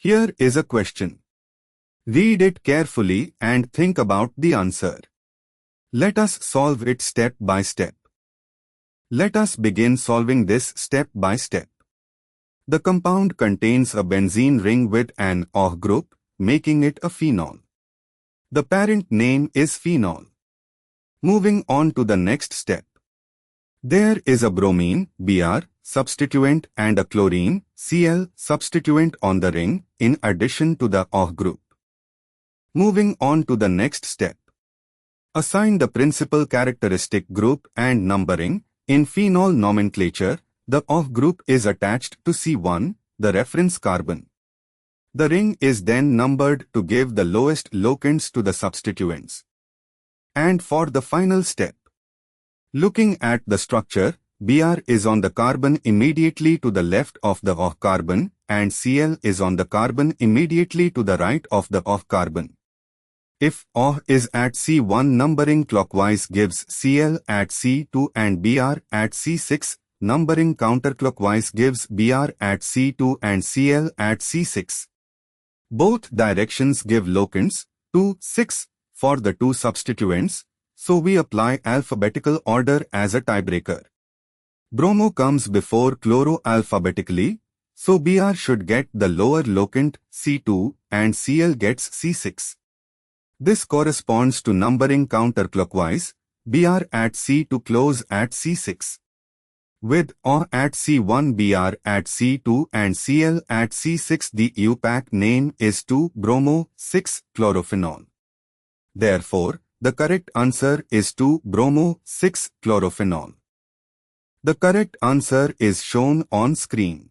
Here is a question. Read it carefully and think about the answer. Let us solve it step by step. Let us begin solving this step by step. The compound contains a benzene ring with an OH group, making it a phenol. The parent name is phenol. Moving on to the next step. There is a bromine, Br, substituent and a chlorine, Cl, substituent on the ring, in addition to the OH group. Moving on to the next step. Assign the principal characteristic group and numbering. In phenol nomenclature, the OH group is attached to C1, the reference carbon. The ring is then numbered to give the lowest locants to the substituents. And for the final step. Looking at the structure, Br is on the carbon immediately to the left of the OH carbon and Cl is on the carbon immediately to the right of the OH carbon. If OH is at C1, numbering clockwise gives Cl at C2 and Br at C6, numbering counterclockwise gives Br at C2 and Cl at C6. Both directions give locants, 2, 6, for the two substituents, so we apply alphabetical order as a tiebreaker. Bromo comes before chloro alphabetically, so Br should get the lower locant C2 and Cl gets C6. This corresponds to numbering counterclockwise, Br at C2 close at C6. With OH at C1, Br at C2 and Cl at C6, the IUPAC name is 2-bromo-6-chlorophenol. Therefore, the correct answer is 2-bromo-6-chlorophenol. The correct answer is shown on screen.